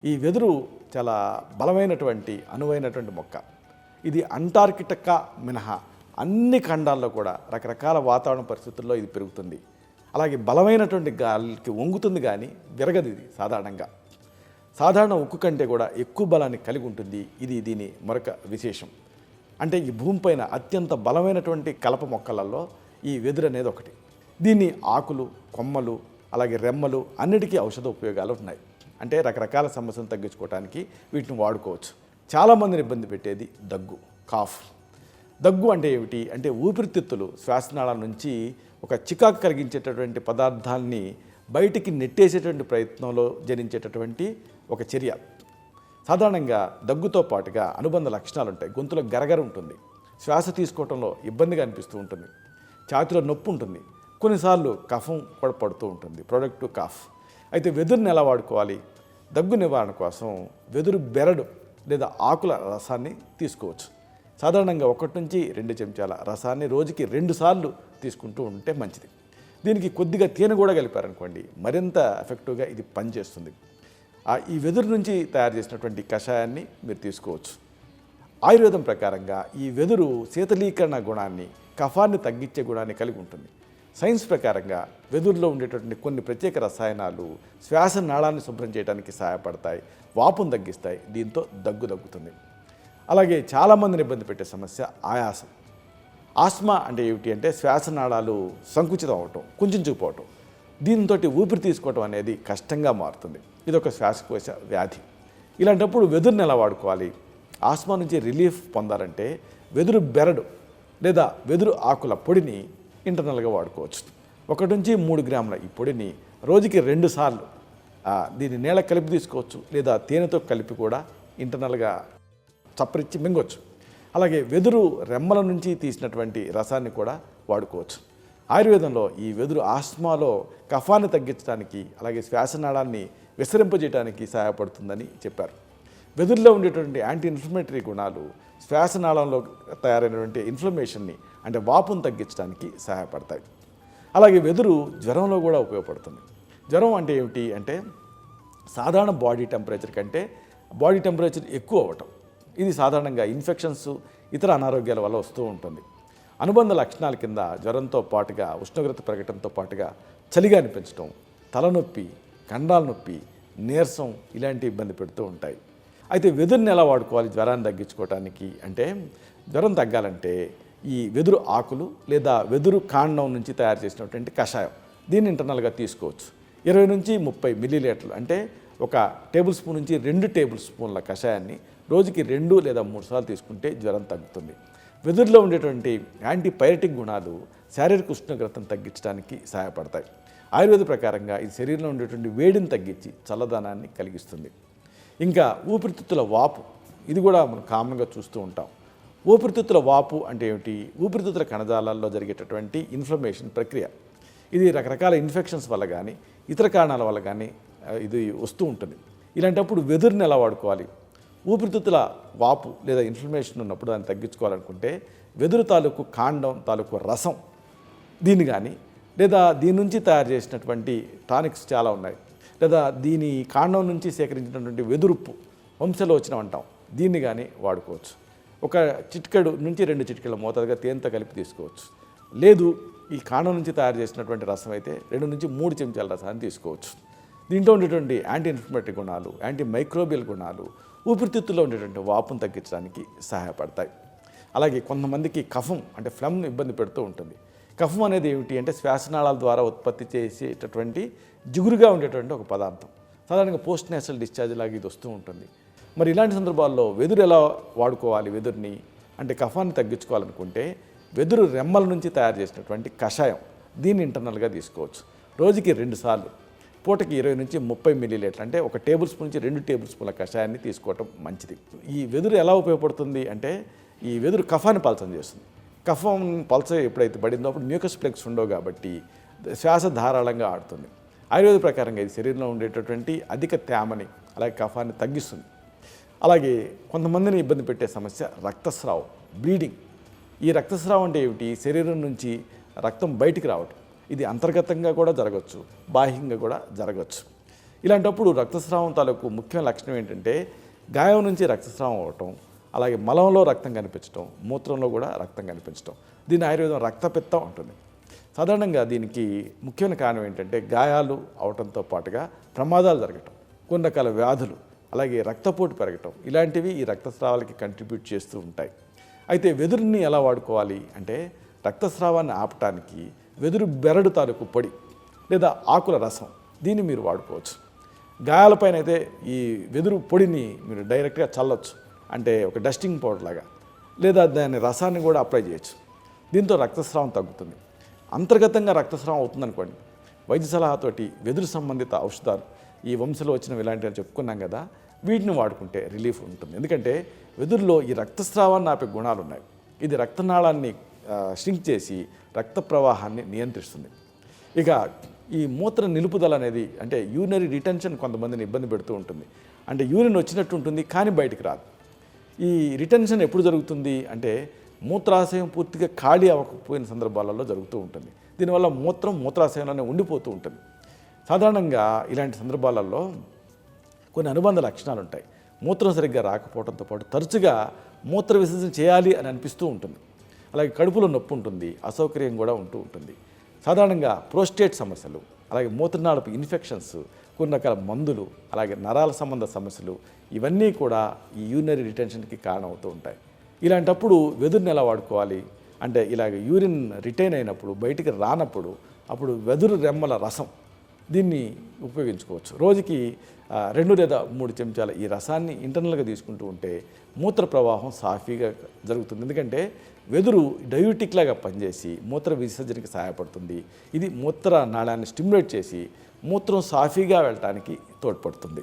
ఈ వెదురు చాలా బలమైనటువంటి అనువైనటువంటి మొక్క. ఇది అంటార్కిటికా మినహా అన్ని ఖండాల్లో కూడా రకరకాల వాతావరణ పరిస్థితుల్లో ఇది పెరుగుతుంది. అలాగే బలమైనటువంటి గాలికి వంగుతుంది కానీ విరగదు. ఇది సాధారణ ఉక్కు కంటే కూడా ఎక్కువ బలాన్ని కలిగి ఉంటుంది. ఇది దీని మరొక విశేషం. అంటే ఈ భూమిపైన అత్యంత బలమైనటువంటి కలప మొక్కలలో ఈ వెదురు అనేది ఒకటి. దీన్ని ఆకులు, కొమ్మలు, అలాగే రెమ్మలు అన్నిటికీ ఔషధ ఉపయోగాలు ఉన్నాయి. అంటే రకరకాల సమస్యలను తగ్గించుకోవడానికి వీటిని వాడుకోవచ్చు. చాలామందిని ఇబ్బంది పెట్టేది కాఫ్. దగ్గు అంటే ఏమిటి అంటే ఊపిరితిత్తులు శ్వాసనాళాల నుంచి ఒక చికాకు కలిగించేటటువంటి పదార్థాలని బయటికి నెట్టేసేటువంటి ప్రయత్నంలో జనించేటటువంటి ఒక చర్య. సాధారణంగా దగ్గుతో పాటుగా అనుబంధ లక్షణాలు ఉంటాయి. గొంతులో గరగర ఉంటుంది, శ్వాస తీసుకోవడంలో ఇబ్బందిగా అనిపిస్తూ ఉంటుంది, ఛాతీలో నొప్పి ఉంటుంది, కొన్నిసార్లు కఫం కూడా పడుతూ ఉంటుంది, ప్రొడక్టివ్ కాఫ్. అయితే వెదురుని ఎలా వాడుకోవాలి? దగ్గు నివారణ కోసం వెదురు బెరడు లేదా ఆకుల రసాన్ని తీసుకోవచ్చు. సాధారణంగా 1 నుంచి 2 చెంచాల రసాన్ని రోజుకి 2 సార్లు తీసుకుంటూ ఉంటే మంచిది. దీనికి కొద్దిగా తేనె కూడా కలిపారనుకోండి, మరింత ఎఫెక్టివ్గా ఇది పనిచేస్తుంది. ఈ వెదురు నుంచి తయారు చేసినటువంటి కషాయాన్ని మీరు తీసుకోవచ్చు. ఆయుర్వేదం ప్రకారంగా ఈ వెదురు శీతలీకరణ గుణాన్ని, కఫాన్ని తగ్గించే గుణాన్ని కలిగి ఉంటుంది. సైన్స్ ప్రకారంగా వెదురులో ఉండేటటువంటి కొన్ని ప్రత్యేక రసాయనాలు శ్వాస నాళాన్ని శుభ్రం చేయడానికి సహాయపడతాయి, వాపును తగ్గిస్తాయి. దీంతో దగ్గుతుంది. అలాగే చాలామందిని ఇబ్బంది పెట్టే సమస్య ఆయాసం. ఆస్మా అంటే ఏమిటి అంటే శ్వాసనాళాలు సంకుచితం అవటం, కుంచుకుపోవటం. దీంతో ఊపిరి తీసుకోవటం అనేది కష్టంగా మారుతుంది. ఇది ఒక శ్వాసకోశ వ్యాధి. ఇలాంటప్పుడు వెదురుని ఎలా వాడుకోవాలి? ఆస్మా నుంచి రిలీఫ్ పొందాలంటే వెదురు బెరడు లేదా వెదురు ఆకుల పొడిని ఇంటర్నల్గా వాడుకోవచ్చు. 1 నుంచి 3 గ్రాముల ఈ పొడిని రోజుకి 2 సార్లు దీన్ని నీళ్ళ కలిపి తీసుకోవచ్చు, లేదా తేనెతో కలిపి కూడా ఇంటర్నల్గా చప్పరిచ్చి మింగొచ్చు. అలాగే వెదురు రెమ్మల నుంచి తీసినటువంటి రసాన్ని కూడా వాడుకోవచ్చు. ఆయుర్వేదంలో ఈ వెదురు ఆస్మాలో కఫాన్ని తగ్గించడానికి, అలాగే శ్వాసనాళాన్ని విస్తరింపజేయడానికి సహాయపడుతుందని చెప్పారు. వెదురులో ఉండేటువంటి యాంటీ ఇన్ఫ్లమేటరీ గుణాలు శ్వాసనాళంలో తయారైనటువంటి ఇన్ఫ్లమేషన్ని అంటే వాపును తగ్గించడానికి సహాయపడతాయి. అలాగే వెదురు జ్వరంలో కూడా ఉపయోగపడుతుంది. జ్వరం అంటే ఏమిటి అంటే సాధారణ బాడీ టెంపరేచర్ కంటే బాడీ టెంపరేచర్ ఎక్కువ అవ్వటం. ఇది సాధారణంగా ఇన్ఫెక్షన్స్, ఇతర అనారోగ్యాల వల్ల వస్తూ ఉంటుంది. అనుబంధ లక్షణాల కింద జ్వరంతో పాటుగా ఉష్ణోగ్రత పెరగడంతో పాటుగా చలిగా అనిపించడం, తలనొప్పి, కండాల నొప్పి, నీరసం ఇలాంటి ఇబ్బంది పెడుతూ ఉంటాయి. అయితే వెదురుని ఎలా వాడుకోవాలి జ్వరాన్ని తగ్గించుకోవడానికి అంటే జ్వరం తగ్గాలంటే ఈ వెదురు ఆకులు లేదా వెదురు కాండం నుంచి తయారు చేసినటువంటి కషాయం దీన్ని ఇంటర్నల్గా తీసుకోవచ్చు. 20 నుంచి 30 మిల్లీలీటర్లు అంటే 1 టేబుల్ స్పూన్ నుంచి 2 టేబుల్ స్పూన్ల కషాయాన్ని రోజుకి 2 లేదా 3 సార్లు తీసుకుంటే జ్వరం తగ్గుతుంది. వెదురులో ఉండేటువంటి యాంటీపైరెటిక్ గుణాలు శారీరక ఉష్ణోగ్రతను తగ్గించడానికి సహాయపడతాయి. ఆయుర్వేద ప్రకారంగా ఇది శరీరంలో ఉండేటువంటి వేడిని తగ్గించి చల్లదనాన్ని కలిగిస్తుంది. ఇంకా ఊపిరితిత్తుల వాపు, ఇది కూడా మనం కామన్గా చూస్తూ ఉంటాం. ఊపిరితిత్తుల వాపు అంటే ఏమిటి? ఊపిరితిత్తుల కణజాలాల్లో జరిగేటటువంటి ఇన్ఫ్లమేషన్ ప్రక్రియ. ఇది రకరకాల ఇన్ఫెక్షన్స్ వల్ల కానీ ఇతర కారణాల వల్ల కానీ ఇది వస్తూ ఉంటుంది. ఇలాంటప్పుడు వెదురుని ఎలా వాడుకోవాలి? ఊపిరితిత్తుల వాపు లేదా ఇన్ఫ్లమేషన్ ఉన్నప్పుడు దాన్ని తగ్గించుకోవాలనుకుంటే వెదురు తాలూకు కాండం తాలూకు రసం దీన్ని కానీ, లేదా దీని నుంచి తయారు చేసినటువంటి టానిక్స్ చాలా ఉన్నాయి, లేదా దీని కాండం నుంచి సేకరించినటువంటి వెదురుప్పు, వంశలోచనం అంటాం, దీన్ని కానీ వాడుకోవచ్చు. 1 చిటికెడు నుంచి 2 చిటికెళ్ళ మోతాదుగా తేనెతో కలిపి తీసుకోవచ్చు. లేదు ఈ కాండం నుంచి తయారు చేసినటువంటి రసం అయితే 2 నుంచి 3 చెంచాల రసాన్ని తీసుకోవచ్చు. దీంట్లో ఉండేటువంటి యాంటీ ఇన్ఫ్లమేటరీ గుణాలు, యాంటీ మైక్రోబియల్ గుణాలు ఊపిరితిత్తుల్లో ఉండేటువంటి వాపును తగ్గించడానికి సహాయపడతాయి. అలాగే కొంతమందికి కఫం అంటే ఫ్లమ్ ఇబ్బంది పెడుతూ ఉంటుంది. కఫం అనేది ఏమిటి అంటే శ్వాసనాళాల ద్వారా ఉత్పత్తి చేసేటటువంటి జిగురుగా ఉండేటువంటి ఒక పదార్థం. సాధారణంగా పోస్ట్ నేసల్ డిశ్చార్జ్ లాగా ఇది వస్తూ ఉంటుంది. మరి ఇలాంటి సందర్భాల్లో వెదురు ఎలా వాడుకోవాలి? వెదురుని అంటే కఫాన్ని తగ్గించుకోవాలనుకుంటే వెదురు రెమ్మల నుంచి తయారు చేసినటువంటి కషాయం దీన్ని ఇంటర్నల్గా తీసుకోవచ్చు. రోజుకి 2 సార్లు, పూటకి 20 నుంచి 30 మిల్లీలీటర్లు అంటే 1 టేబుల్ స్పూన్ నుంచి 2 టేబుల్ స్పూన్ల కషాయాన్ని తీసుకోవటం మంచిది. ఈ వెదురు ఎలా ఉపయోగపడుతుంది అంటే ఈ వెదురు కఫాన్ని పలచం చేస్తుంది. కఫం పల్చ ఎప్పుడైతే పడిందో అప్పుడు మ్యూకస్ ప్లెక్స్ ఉండవు కాబట్టి శ్వాస ధారాళంగా ఆడుతుంది. ఆయుర్వేద ప్రకారంగా ఇది శరీరంలో ఉండేటటువంటి అధిక తేమని అలాగే కఫాన్ని తగ్గిస్తుంది. అలాగే కొంతమందిని ఇబ్బంది పెట్టే సమస్య రక్తస్రావం, బ్లీడింగ్. ఈ రక్తస్రావం అంటే ఏమిటి? శరీరం నుంచి రక్తం బయటికి రావటం. ఇది అంతర్గతంగా కూడా జరగవచ్చు, బాహ్యంగా కూడా జరగవచ్చు. ఇలాంటప్పుడు రక్తస్రావం తాలూకు ముఖ్య లక్షణం ఏంటంటే గాయం నుంచి రక్తస్రావం అవ్వటం, అలాగే మలంలో రక్తం కనిపించడం, మూత్రంలో కూడా రక్తం కనిపించడం. దీని ఆయుర్వేదం రక్తపిత్తం ఉంటుంది. సాధారణంగా దీనికి ముఖ్యమైన కారణం ఏంటంటే గాయాలు అవటంతో పాటుగా ప్రమాదాలు జరగటం, కొన్ని రకాల వ్యాధులు, అలాగే రక్తపోటు పెరగటం, ఇలాంటివి ఈ రక్తస్రావాలకి కంట్రిబ్యూట్ చేస్తూ ఉంటాయి. అయితే వెదురుని ఎలా వాడుకోవాలి అంటే రక్తస్రావాన్ని ఆపటానికి వెదురు బెరడు తాలూకు పొడి లేదా ఆకుల రసం దీన్ని మీరు వాడుకోవచ్చు. గాయాలపైన అయితే ఈ వెదురు పొడిని మీరు డైరెక్ట్గా చల్లొచ్చు, అంటే ఒక డస్టింగ్ పౌడర్ లాగా, లేదా దాని రసాన్ని కూడా అప్లై చేయొచ్చు. దీంతో రక్తస్రావం తగ్గుతుంది. అంతర్గతంగా రక్తస్రావం అవుతుందనుకోండి, వైద్య సలహాతోటి వెదురు సంబంధిత ఔషధాలు, ఈ వంశలో వచ్చినవి ఇలాంటివి చెప్పుకున్నాం కదా, వీటిని వాడుకుంటే రిలీఫ్ ఉంటుంది. ఎందుకంటే వెదురులో ఈ రక్తస్రావాన్ని ఆపే గుణాలు ఉన్నాయి. ఇది రక్తనాళాన్ని ష్రింక్ చేసి రక్త ప్రవాహాన్ని నియంత్రిస్తుంది. ఇక ఈ మూత్ర నిలుపుదల అనేది అంటే యూరినరీ రిటెన్షన్ కొంతమందిని ఇబ్బంది పెడుతూ ఉంటుంది. అంటే యూరిన్ వచ్చినట్టు ఉంటుంది కానీ బయటికి రాదు. ఈ రిటెన్షన్ ఎప్పుడు జరుగుతుంది అంటే మూత్రాశయం పూర్తిగా ఖాళీ అవ్వకపోయిన సందర్భాలలో జరుగుతూ ఉంటుంది. దీనివల్ల మూత్రాశయంలోనే ఉండిపోతూ ఉంటుంది. సాధారణంగా ఇలాంటి సందర్భాలలో కొన్ని అనుబంధ లక్షణాలు ఉంటాయి. మూత్రం సరిగ్గా రాకపోవడంతో పాటు తరచుగా మూత్ర విసర్జన చేయాలి అని అనిపిస్తూ ఉంటుంది. అలాగే కడుపులో నొప్పి ఉంటుంది, అసౌకర్యం కూడా ఉంటూ ఉంటుంది. సాధారణంగా ప్రోస్టేట్ సమస్యలు, అలాగే మూత్రనాళపు ఇన్ఫెక్షన్స్, కొన్ని రకాల మందులు, అలాగే నరాల సంబంధ సమస్యలు, ఇవన్నీ కూడా ఈ యూరినరీ రిటెన్షన్కి కారణమవుతూ ఉంటాయి. ఇలాంటప్పుడు వెదురుని ఎలా వాడుకోవాలి అంటే ఇలాగ యూరిన్ రిటైన్ అయినప్పుడు బయటికి రానప్పుడు అప్పుడు వెదురు రెమ్మల రసం దీన్ని ఉపయోగించుకోవచ్చు. రోజుకి 2 లేదా 3 చెంచాల ఈ రసాన్ని ఇంటర్నల్గా తీసుకుంటూ ఉంటే మూత్ర ప్రవాహం సాఫీగా జరుగుతుంది. ఎందుకంటే వెదురు డయూటిక్ లాగా పనిచేసి మూత్ర విసర్జనకి సహాయపడుతుంది. ఇది మూత్ర నాళాన్ని స్టిమ్యులేట్ చేసి మూత్రం సాఫీగా వెళ్ళటానికి తోడ్పడుతుంది.